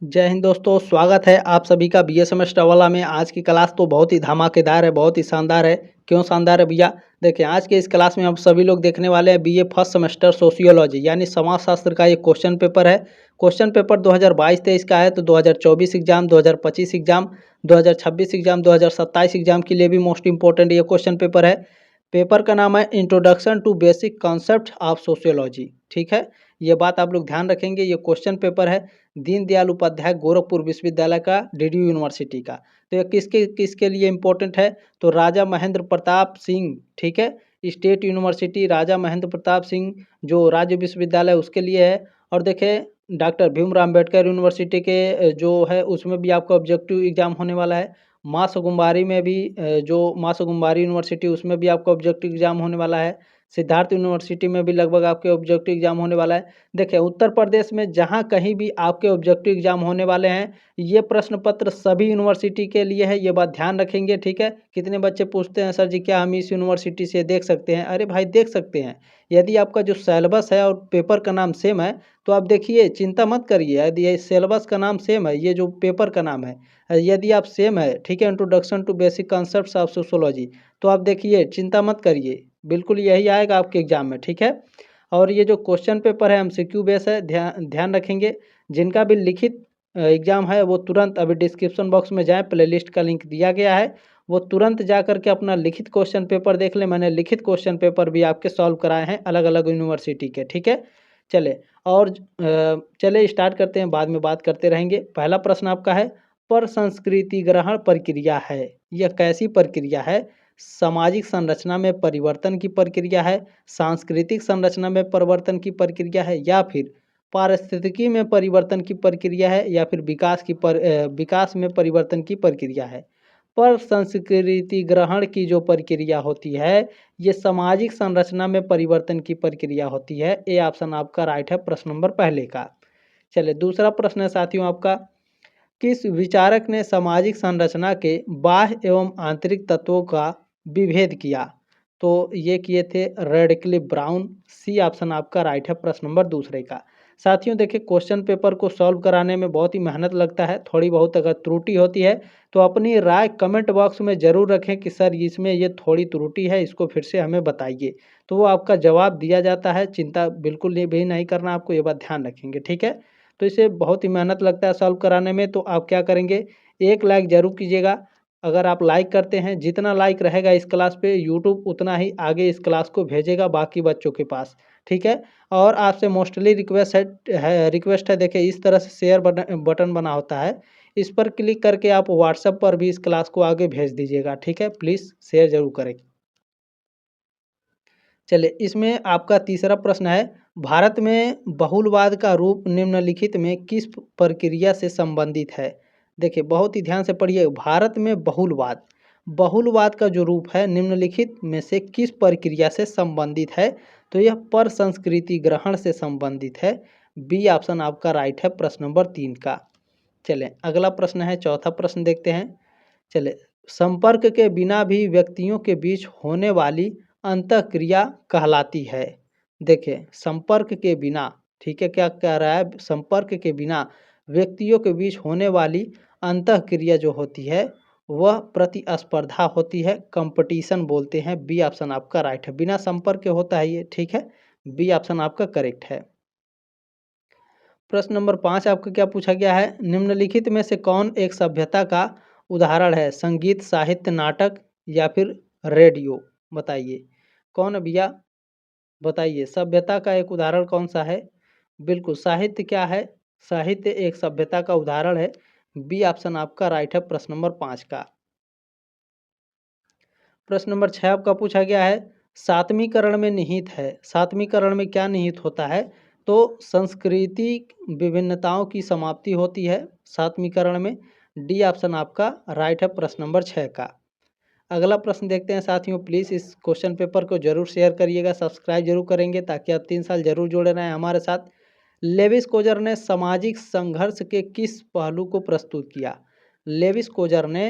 जय हिंद दोस्तों, स्वागत है आप सभी का बीएसएमएस ट्रैवला में। आज की क्लास तो बहुत ही धमाकेदार है, बहुत ही शानदार है। क्यों शानदार है भैया? देखिए, आज के इस क्लास में आप सभी लोग देखने वाले हैं बीए फर्स्ट सेमेस्टर सोशियोलॉजी यानी समाजशास्त्र का ये क्वेश्चन पेपर है। क्वेश्चन पेपर 2022-23 का है, तो 2024 एग्जाम, 2025 एग्जाम, 2026 एग्जाम, 2027 एग्जाम के लिए भी मोस्ट इंपॉर्टेंट ये क्वेश्चन पेपर है। पेपर का नाम है introduction to basic concept of sociology. ठीक है, ये बात आप लोग ध्यान रखेंगे। ये क्वेश्चन पेपर है दीनदयाल उपाध्याय गोरखपुर विश्वविद्यालय का, डीडीयू यूनिवर्सिटी का। तो ये किसके किसके लिए इम्पोर्टेंट है? तो राजा महेंद्र प्रताप सिंह, ठीक है, स्टेट यूनिवर्सिटी राजा महेंद्र प्रताप सिंह जो राज्य विश्वविद्यालय उसके लिए है। और देखें, डॉक्टर भीमराव अम्बेडकर यूनिवर्सिटी के जो है उसमें भी आपका ऑब्जेक्टिव एग्जाम होने वाला है। माँ सुकुम्बारी में भी जो माँ सुकुम्बारी यूनिवर्सिटी उसमें भी आपका ऑब्जेक्टिव एग्जाम होने वाला है। सिद्धार्थ यूनिवर्सिटी में भी लगभग आपके ऑब्जेक्टिव एग्जाम होने वाला है। देखिए, उत्तर प्रदेश में जहाँ कहीं भी आपके ऑब्जेक्टिव एग्जाम होने वाले हैं, ये प्रश्न पत्र सभी यूनिवर्सिटी के लिए है, ये बात ध्यान रखेंगे। ठीक है, कितने बच्चे पूछते हैं सर जी क्या हम इस यूनिवर्सिटी से देख सकते हैं? अरे भाई, देख सकते हैं। यदि आपका जो सिलेबस है और पेपर का नाम सेम है तो आप देखिए, चिंता मत करिए। यदि ये सिलेबस का नाम सेम है, ये जो पेपर का नाम है यदि आप सेम है, ठीक है, introduction to basic concepts of sociology, तो आप देखिए, चिंता मत करिए, बिल्कुल यही आएगा आपके एग्जाम में। ठीक है, और ये जो क्वेश्चन पेपर है एमसीक्यू बेस है, ध्यान ध्यान रखेंगे। जिनका भी लिखित एग्जाम है वो तुरंत अभी डिस्क्रिप्शन बॉक्स में जाएं, प्लेलिस्ट का लिंक दिया गया है, वो तुरंत जा करके अपना लिखित क्वेश्चन पेपर देख लें। मैंने लिखित क्वेश्चन पेपर भी आपके सॉल्व कराए हैं अलग अलग यूनिवर्सिटी के। ठीक है, चले और चले स्टार्ट करते हैं, बाद में बात करते रहेंगे। पहला प्रश्न आपका है, पर संस्कृति ग्रहण प्रक्रिया है, यह कैसी प्रक्रिया है? सामाजिक संरचना में परिवर्तन की प्रक्रिया है, सांस्कृतिक संरचना में परिवर्तन की प्रक्रिया है, या फिर पारिस्थितिकी में परिवर्तन की प्रक्रिया है, या फिर विकास में परिवर्तन की प्रक्रिया है? पर संस्कृति ग्रहण की जो प्रक्रिया होती है ये सामाजिक संरचना में परिवर्तन की प्रक्रिया होती है। ए ऑप्शन आपका राइट है प्रश्न नंबर पहले का। चलिए, दूसरा प्रश्न है साथियों आपका, किस विचारक ने सामाजिक संरचना के बाह्य एवं आंतरिक तत्वों का विभेद किया? तो ये किए थे रेडक्लिफ ब्राउन। सी ऑप्शन आपका राइट है प्रश्न नंबर दूसरे का। साथियों देखिए, क्वेश्चन पेपर को सॉल्व कराने में बहुत ही मेहनत लगता है, थोड़ी बहुत अगर त्रुटि होती है तो अपनी राय कमेंट बॉक्स में ज़रूर रखें कि सर इसमें ये थोड़ी त्रुटि है, इसको फिर से हमें बताइए, तो वो आपका जवाब दिया जाता है। चिंता बिल्कुल भी नहीं करना आपको, ये बात ध्यान रखेंगे। ठीक है, तो इसे बहुत ही मेहनत लगता है सॉल्व कराने में। तो आप क्या करेंगे, एक लाइक ज़रूर कीजिएगा। अगर आप लाइक करते हैं, जितना लाइक रहेगा इस क्लास पे यूट्यूब उतना ही आगे इस क्लास को भेजेगा बाकी बच्चों के पास। ठीक है, और आपसे मोस्टली रिक्वेस्ट है देखिए, इस तरह से शेयर बटन बना होता है, इस पर क्लिक करके आप व्हाट्सएप पर भी इस क्लास को आगे भेज दीजिएगा। ठीक है, प्लीज़ शेयर ज़रूर करें। चलिए, इसमें आपका तीसरा प्रश्न है, भारत में बहुलवाद का रूप निम्नलिखित में किस प्रक्रिया से संबंधित है? देखिए, बहुत ही ध्यान से पढ़िए। भारत में बहुलवाद बहुलवाद का जो रूप है निम्नलिखित में से किस प्रक्रिया से संबंधित है? तो यह पर संस्कृति ग्रहण से संबंधित है। बी ऑप्शन आपका राइट है प्रश्न नंबर 3 का। चलें, अगला प्रश्न है, चौथा प्रश्न देखते हैं। चले, संपर्क के बिना भी व्यक्तियों के बीच होने वाली अंतःक्रिया कहलाती है। देखिए, संपर्क के बिना, ठीक है, क्या कह रहा है, संपर्क के बिना व्यक्तियों के बीच होने वाली अंतःक्रिया जो होती है वह प्रतिस्पर्धा होती है, कंपटीशन बोलते हैं। बी ऑप्शन आपका राइट है, बिना संपर्क के होता है ये। ठीक है, बी ऑप्शन आपका करेक्ट है। प्रश्न नंबर 5 आपका क्या पूछा गया है, निम्नलिखित में से कौन एक सभ्यता का उदाहरण है? संगीत, साहित्य, नाटक या फिर रेडियो? बताइए कौन है भैया, बताइए सभ्यता का एक उदाहरण कौन सा है? बिल्कुल, साहित्य क्या है, साहित्य एक सभ्यता का उदाहरण है। बी ऑप्शन आपका राइट है प्रश्न नंबर 5 का। प्रश्न नंबर 6 आपका पूछा गया है, सातवीं करण में निहित है। सातवीं करण में क्या निहित होता है? तो सांस्कृतिक विभिन्नताओं की समाप्ति होती है सातवीं करण में। डी ऑप्शन आपका राइट है प्रश्न नंबर 6 का। अगला प्रश्न देखते हैं साथियों, प्लीज़ इस क्वेश्चन पेपर को जरूर शेयर करिएगा, सब्सक्राइब जरूर करेंगे ताकि आप 3 साल जरूर जुड़े रहें हमारे साथ। लेविस कोजर ने सामाजिक संघर्ष के किस पहलू को प्रस्तुत किया? लेविस कोजर ने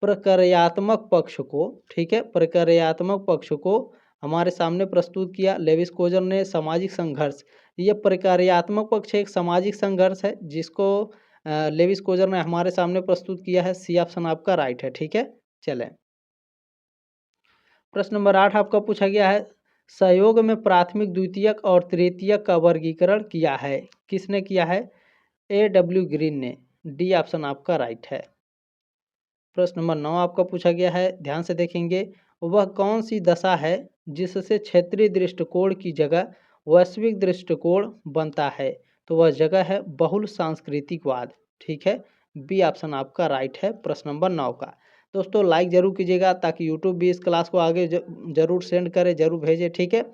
प्रक्रियात्मक पक्ष को, ठीक है, प्रक्रियात्मक पक्ष को हमारे सामने प्रस्तुत किया। लेविस कोजर ने सामाजिक संघर्ष, ये प्रक्रियात्मक पक्ष एक सामाजिक संघर्ष है जिसको लेविस कोजर ने हमारे सामने प्रस्तुत किया है। सी ऑप्शन आपका राइट है। ठीक है, चलें। प्रश्न नंबर 8 आपका पूछा गया है, सहयोग में प्राथमिक, द्वितीयक और तृतीयक का वर्गीकरण किया है। किसने किया है? A.W. ग्रीन ने। डी ऑप्शन आपका राइट है। प्रश्न नंबर 9 आपका पूछा गया है, ध्यान से देखेंगे, वह कौन सी दशा है जिससे क्षेत्रीय दृष्टिकोण की जगह वैश्विक दृष्टिकोण बनता है? तो वह जगह है बहुल सांस्कृतिकवाद। ठीक है, बी ऑप्शन आपका राइट है प्रश्न नंबर 9 का। दोस्तों लाइक जरूर कीजिएगा ताकि यूट्यूब भी इस क्लास को आगे जरूर सेंड करे, जरूर भेजे। ठीक है,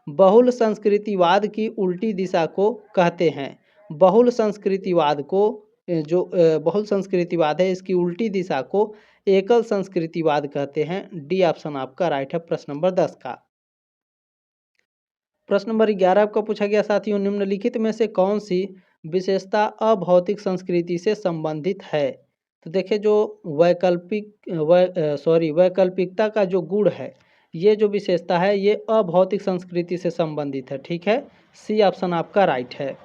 बहुल संस्कृतिवाद की उल्टी दिशा को कहते हैं। बहुल संस्कृतिवाद को जो बहुल संस्कृतिवाद है, इसकी उल्टी दिशा को एकल संस्कृतिवाद कहते हैं। डी ऑप्शन आपका राइट है प्रश्न नंबर 10 का। प्रश्न नंबर 11 आपका पूछा गया साथियों, निम्नलिखित में से कौन सी विशेषता अभौतिक संस्कृति से संबंधित है? तो देखिए, जो वैकल्पिकता का जो गुण है, ये जो विशेषता है, ये अभौतिक संस्कृति से संबंधित है। ठीक है, सी ऑप्शन आपका राइट है।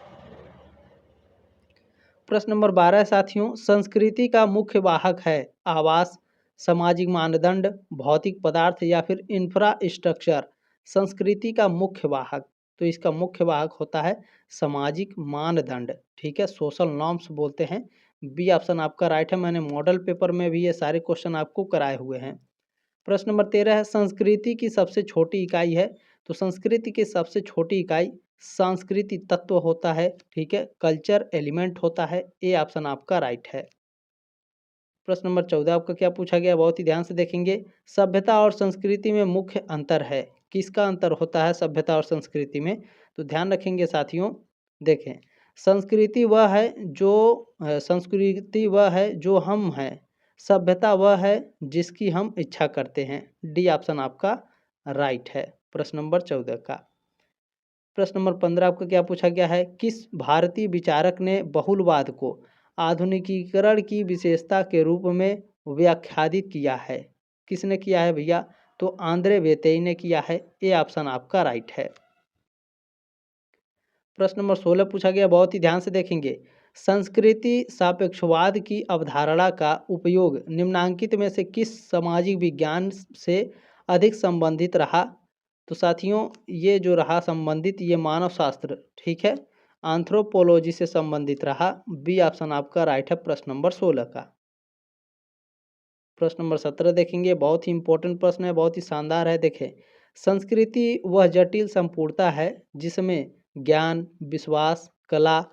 प्रश्न नंबर 12 साथियों, संस्कृति का मुख्य वाहक है आवास, सामाजिक मानदंड, भौतिक पदार्थ या फिर इंफ्रास्ट्रक्चर? संस्कृति का मुख्य वाहक, तो इसका मुख्य वाहक होता है सामाजिक मानदंड। ठीक है, सोशल नॉर्म्स बोलते हैं। बी ऑप्शन आपका राइट है। मैंने मॉडल पेपर में भी ये सारे क्वेश्चन आपको कराए हुए हैं। प्रश्न नंबर 13 है, संस्कृति की सबसे छोटी इकाई है। तो संस्कृति की सबसे छोटी इकाई सांस्कृतिक तत्व होता है। ठीक है, कल्चर एलिमेंट होता है। ए ऑप्शन आपका राइट है। प्रश्न नंबर 14 आपका क्या पूछा गया, बहुत ही ध्यान से देखेंगे, सभ्यता और संस्कृति में मुख्य अंतर है। किसका अंतर होता है सभ्यता और संस्कृति में? तो ध्यान रखेंगे साथियों, देखें, संस्कृति वह है जो हम हैं, सभ्यता वह है जिसकी हम इच्छा करते हैं। डी ऑप्शन आपका राइट है प्रश्न नंबर 14 का। प्रश्न नंबर 15 आपका क्या पूछा गया है, किस भारतीय विचारक ने बहुलवाद को आधुनिकीकरण की विशेषता के रूप में व्याख्यादित किया है? किसने किया है भैया? तो आंद्रे वेतेई ने किया है। ए ऑप्शन आपका राइट है। प्रश्न नंबर 16 पूछा गया, बहुत ही ध्यान से देखेंगे, संस्कृति सापेक्षवाद की अवधारणा का उपयोग निम्नांकित में से किस सामाजिक विज्ञान से अधिक संबंधित रहा? तो साथियों, ये जो रहा संबंधित, ये मानव शास्त्र, ठीक है, एंथ्रोपोलॉजी से संबंधित रहा। बी ऑप्शन आपका राइट है प्रश्न नंबर 16 का। प्रश्न नंबर 17 देखेंगे, बहुत ही इंपॉर्टेंट प्रश्न है, बहुत ही शानदार है। देखें, संस्कृति वह जटिल संपूर्णता है जिसमें ज्ञान, विश्वास, कला,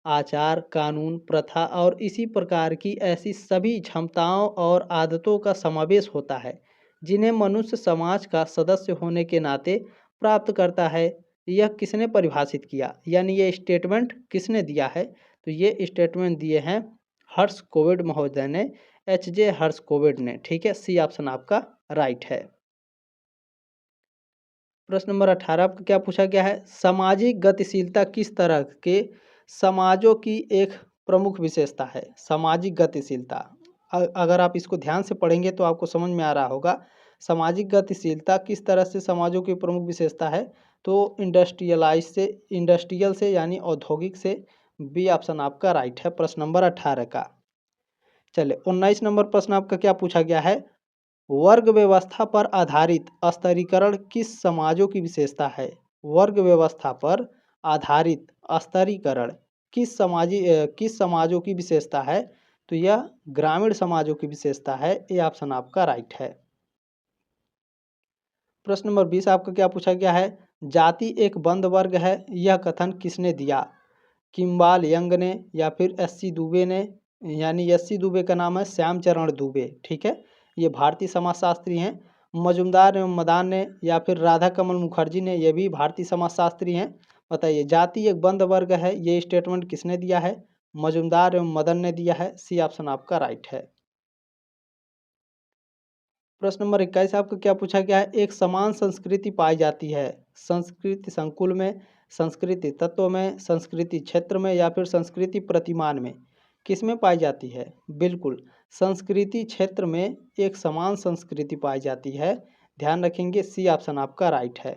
आचार, कानून, प्रथा और इसी प्रकार की ऐसी सभी क्षमताओं और आदतों का समावेश होता है जिन्हें मनुष्य समाज का सदस्य होने के नाते प्राप्त करता है। यह किसने परिभाषित किया, यानी ये स्टेटमेंट किसने दिया है? तो ये स्टेटमेंट दिए हैं हर्ष कोविड महोदय ने, H.J. हर्ष कोविड ने। ठीक है, सी ऑप्शन आपका राइट है। प्रश्न नंबर 18 आपका क्या पूछा गया है, सामाजिक गतिशीलता किस तरह के समाजों की एक प्रमुख विशेषता है? सामाजिक गतिशीलता, अगर आप इसको ध्यान से पढ़ेंगे तो आपको समझ में आ रहा होगा, सामाजिक गतिशीलता किस तरह से समाजों की प्रमुख विशेषता है? तो इंडस्ट्रियल से यानी औद्योगिक से। बी ऑप्शन आपका राइट है प्रश्न नंबर 18 का। चले 19 नंबर प्रश्न आपका क्या पूछा गया है, वर्ग व्यवस्था पर आधारित स्तरीकरण किस समाजों की विशेषता है? वर्ग व्यवस्था पर आधारित स्तरीकरण किस समाजों की विशेषता है? तो यह ग्रामीण समाजों की विशेषता है। ये ऑप्शन आपका राइट है। प्रश्न नंबर 20 आपका क्या पूछा गया है, जाति एक बंद वर्ग है, यह कथन किसने दिया? किम्बाल यंग ने या फिर एस.सी. दुबे ने, यानी एस.सी. दुबे का नाम है श्यामचरण दुबे। ठीक है, ये भारतीय समाजशास्त्री हैं। मजुमदार एवं मदान ने या फिर राधा कमल मुखर्जी ने, ये भी भारतीय समाजशास्त्री हैं। बताइए, जाति एक बंद वर्ग है, ये स्टेटमेंट किसने दिया है? मजुमदार एवं मदन ने दिया है। सी ऑप्शन आपका राइट है। प्रश्न नंबर 21 आपका क्या पूछा गया है, एक समान संस्कृति पाई जाती है संस्कृति संकुल में, संस्कृति तत्व में, संस्कृति क्षेत्र में या फिर संस्कृति प्रतिमान में? किस में पाई जाती है? बिल्कुल, संस्कृति क्षेत्र में एक समान संस्कृति पाई जाती है। ध्यान रखेंगे, सी ऑप्शन आपका राइट है।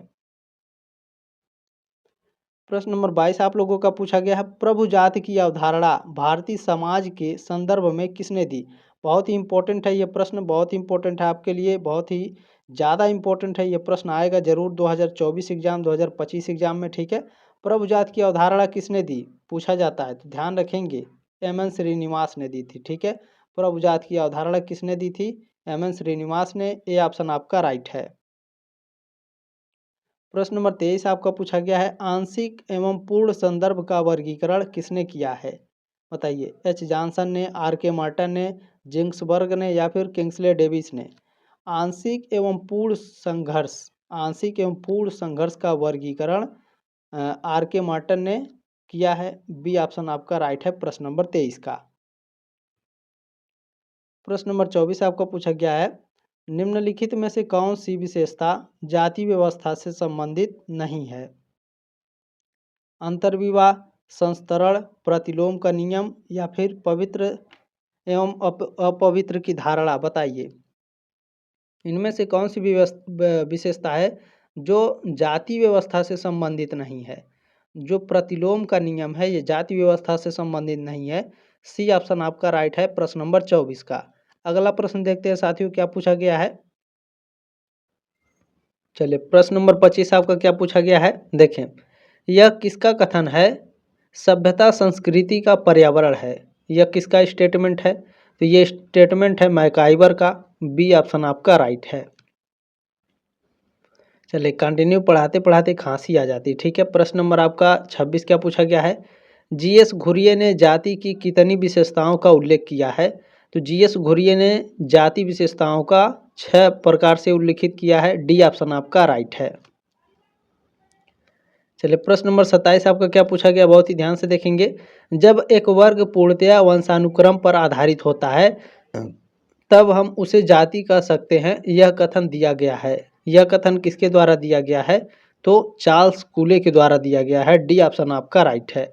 प्रश्न नंबर 22 आप लोगों का पूछा गया है, प्रभु जाति की अवधारणा भारतीय समाज के संदर्भ में किसने दी। बहुत ही इंपॉर्टेंट है ये प्रश्न, बहुत ही इंपॉर्टेंट है आपके लिए, बहुत ही ज़्यादा इंपॉर्टेंट है ये प्रश्न, आएगा जरूर 2024 एग्जाम 2025 एग्जाम में। ठीक है, प्रभु जाति की अवधारणा किसने दी पूछा जाता है तो ध्यान रखेंगे एम एन श्रीनिवास ने दी थी। ठीक है, प्रभु जाति की अवधारणा किसने दी थी, एम एन श्रीनिवास ने। ए ऑप्शन आपका राइट है। प्रश्न नंबर 23 आपका पूछा गया है, आंशिक एवं पूर्ण संदर्भ का वर्गीकरण किसने किया है। बताइए, एच जॉनसन ने, आर के मार्टन ने, जिंक्सबर्ग ने या फिर किंग्सले डेविस ने। आंशिक एवं पूर्ण संघर्ष, आंशिक एवं पूर्ण संघर्ष का वर्गीकरण आर के मार्टन ने किया है। बी ऑप्शन आपका राइट है प्रश्न नंबर 23 का। प्रश्न नंबर 24 आपका पूछा गया है, निम्नलिखित में से कौन सी विशेषता जाति व्यवस्था से संबंधित नहीं है। अंतर्विवाह, संस्तरण, प्रतिलोम का नियम या फिर पवित्र एवं अपवित्र की धारणा। बताइए, इनमें से कौन सी विशेषता है जो जाति व्यवस्था से संबंधित नहीं है। जो प्रतिलोम का नियम है ये जाति व्यवस्था से संबंधित नहीं है। सी ऑप्शन आपका राइट है प्रश्न नंबर 24 का। अगला प्रश्न देखते हैं साथियों क्या पूछा गया है। चलिए, प्रश्न नंबर 25 आपका क्या पूछा गया है, देखें, यह किसका कथन है, सभ्यता संस्कृति का पर्यावरण है। यह किसका स्टेटमेंट है, तो ये स्टेटमेंट है मैकाइवर का। बी ऑप्शन आपका राइट है। चलिए, कंटिन्यू पढ़ाते पढ़ाते खांसी आ जाती है। ठीक है, प्रश्न नंबर आपका 26 क्या पूछा गया है, जीएस घुरिये ने जाति की कितनी विशेषताओं का उल्लेख किया है। तो जीएस घुरिये ने जाति विशेषताओं का 6 प्रकार से उल्लिखित किया है। डी ऑप्शन आपका राइट है। चलिए, प्रश्न नंबर 27 आपका क्या पूछा गया, बहुत ही ध्यान से देखेंगे। जब एक वर्ग पूर्णतया वंशानुक्रम पर आधारित होता है तब हम उसे जाति कह सकते हैं, यह कथन दिया गया है। यह कथन किसके द्वारा दिया गया है, तो चार्ल्स कूले के द्वारा दिया गया है। डी ऑप्शन आपका राइट है।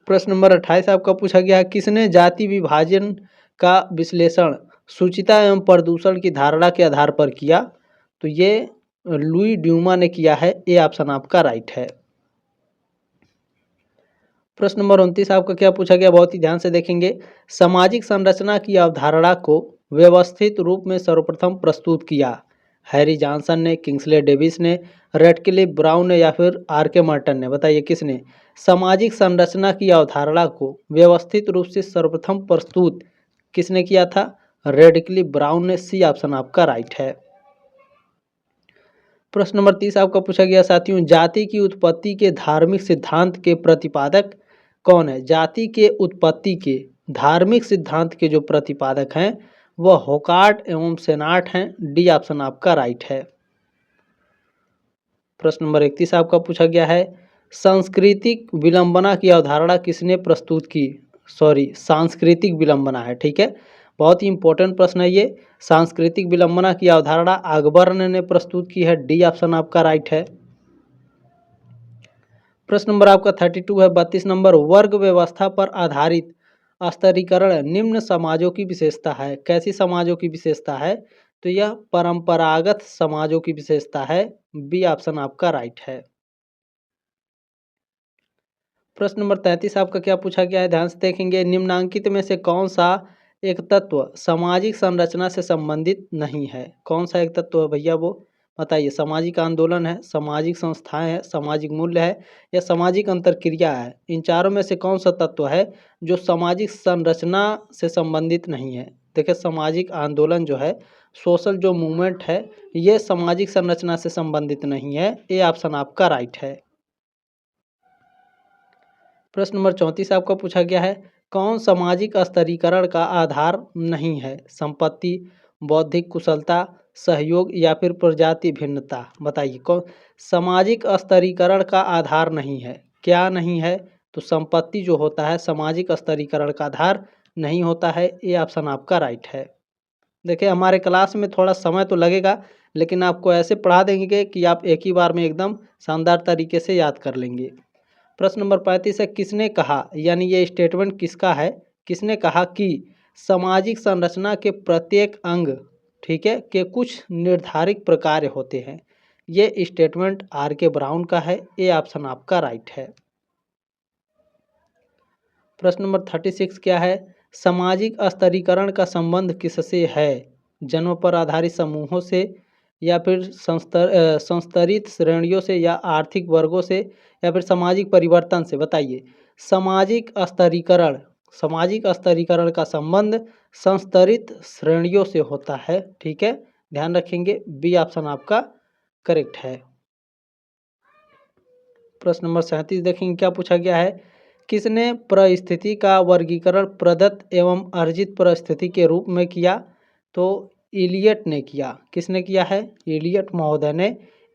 प्रश्न नंबर 28 आपका पूछा गया है, किसने जाति विभाजन का विश्लेषण सूचिता एवं प्रदूषण की धारणा के आधार पर किया। तो ये लुई ड्यूमा ने किया है। ए ऑप्शन आपका राइट है। प्रश्न नंबर 29 आपका क्या पूछा गया, बहुत ही ध्यान से देखेंगे। सामाजिक संरचना की अवधारणा को व्यवस्थित रूप में सर्वप्रथम प्रस्तुत किया हैरी जॉनसन ने, किंग्सले डेविस ने, रेडक्लिफ ब्राउन ने या फिर आर के मार्टन ने। बताइए किसने सामाजिक संरचना की अवधारणा को व्यवस्थित रूप से सर्वप्रथम प्रस्तुत किसने किया था, रेडक्लिफ ब्राउन ने। सी ऑप्शन आपका राइट है। प्रश्न नंबर 30 आपका पूछा गया साथियों, जाति की उत्पत्ति के धार्मिक सिद्धांत के प्रतिपादक कौन है। जाति के उत्पत्ति के धार्मिक सिद्धांत के जो प्रतिपादक हैं वह होकार्ट एवं सेनाट हैं। डी ऑप्शन आपका राइट है। प्रश्न नंबर 31 आपका पूछा गया है, सांस्कृतिक विलंबना की अवधारणा किसने प्रस्तुत की। सांस्कृतिक विलंबना है। ठीक है, बहुत ही इंपॉर्टेंट प्रश्न है ये। सांस्कृतिक विलंबना की अवधारणा अकबर्न ने प्रस्तुत की है। डी ऑप्शन आपका राइट है। प्रश्न नंबर आपका 32 है। 32 नंबर, वर्ग व्यवस्था पर आधारित स्तरीकरण निम्न समाजों की विशेषता है। कैसी समाजों की विशेषता है, तो यह परंपरागत समाजों की विशेषता है। बी ऑप्शन आपका राइट है। प्रश्न नंबर 33 आपका क्या पूछा गया है, ध्यान से देखेंगे। निम्नांकित में से कौन सा एक तत्व सामाजिक संरचना से संबंधित नहीं है। कौन सा एक तत्व है भैया वो बताइए। सामाजिक आंदोलन है, सामाजिक संस्थाएं हैं, सामाजिक मूल्य है या सामाजिक अंतरक्रिया है। इन चारों में से कौन सा तत्व है जो सामाजिक संरचना से संबंधित नहीं है। देखिए, सामाजिक आंदोलन जो है, सोशल जो मूवमेंट है, ये सामाजिक संरचना से संबंधित नहीं है। ये ऑप्शन आपका राइट है। प्रश्न नंबर 34 आपका पूछा गया है, कौन सामाजिक स्तरीकरण का आधार नहीं है। संपत्ति, बौद्धिक कुशलता, सहयोग या फिर प्रजाति भिन्नता। बताइए कौन सामाजिक स्तरीकरण का आधार नहीं है। क्या नहीं है, तो संपत्ति जो होता है सामाजिक स्तरीकरण का आधार नहीं होता है। ये ऑप्शन आपका राइट है। देखिए, हमारे क्लास में थोड़ा समय तो लगेगा लेकिन आपको ऐसे पढ़ा देंगे कि आप एक ही बार में एकदम शानदार तरीके से याद कर लेंगे। प्रश्न नंबर 35 है, किसने कहा, यानी ये स्टेटमेंट किसका है, किसने कहा कि सामाजिक संरचना के प्रत्येक अंग, ठीक है, के कुछ निर्धारित प्रकार होते हैं। ये स्टेटमेंट आर के ब्राउन का है। ए ऑप्शन आपका राइट है। प्रश्न नंबर 36 क्या है? सामाजिक स्तरीकरण का संबंध किससे है? जन्म पर आधारित समूहों से, या फिर संस्तरित श्रेणियों से, या आर्थिक वर्गों से, या फिर सामाजिक परिवर्तन से? बताइए। सामाजिक स्तरीकरण का संबंध संस्तरित श्रेणियों से होता है। ठीक है, ध्यान रखेंगे। बी ऑप्शन आपका करेक्ट है। प्रश्न नंबर 37 देखेंगे क्या पूछा गया है? किसने परिस्थिति का वर्गीकरण प्रदत्त एवं अर्जित परिस्थिति के रूप में किया? तो इलियट ने किया। किसने किया है? इलियट महोदय ने।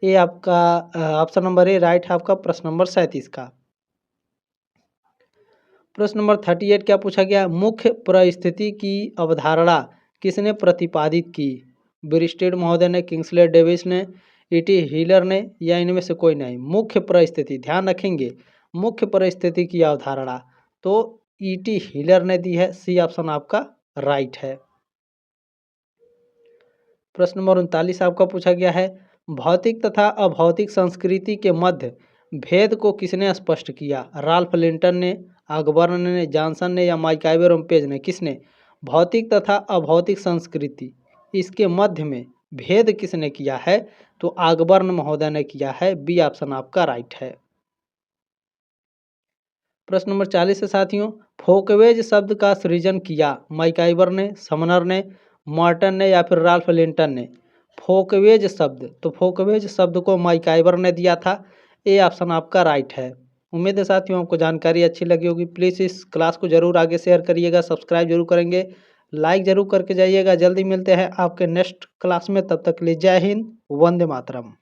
ये आपका ऑप्शन नंबर ए राइट है आपका प्रश्न नंबर 37 का। प्रश्न नंबर 38 क्या पूछा गया? मुख्य परिस्थिति की अवधारणा किसने प्रतिपादित की? ब्रिस्टेड महोदय ने, किंग्सले डेविस ने, ईटी हीलर ने, या इनमें से कोई नहीं? मुख्य परिस्थिति, ध्यान रखेंगे, मुख्य परिस्थिति की अवधारणा तो ईटी हीलर ने दी है। सी ऑप्शन आपका राइट है। प्रश्न नंबर 39 आपका पूछा गया है, भौतिक तथा अभौतिक संस्कृति के मध्य भेद को किसने स्पष्ट किया? राल्फ लिंटन ने, अकबर्न ने, जॉनसन ने, या माइकाइवर और पेज ने? किसने? भौतिक तथा अभौतिक संस्कृति, इसके मध्य में भेद किसने किया है? तो अकबर्न महोदय ने किया है। बी ऑप्शन आपका राइट है। प्रश्न नंबर 40 से साथियों, फोकवेज शब्द का सृजन किया माइकाइवर ने, समनर ने, मॉर्टन ने, या फिर राल्फ लिंटन ने? फोकवेज शब्द, तो फोकवेज शब्द को माइकाइवर ने दिया था। ए ऑप्शन आपका राइट है। उम्मीद है साथियों आपको जानकारी अच्छी लगी होगी। प्लीज़ इस क्लास को जरूर आगे शेयर करिएगा, सब्सक्राइब जरूर करेंगे, लाइक जरूर करके जाइएगा। जल्दी मिलते हैं आपके नेक्स्ट क्लास में, तब तक के लिए जय हिंद, वंदे मातरम।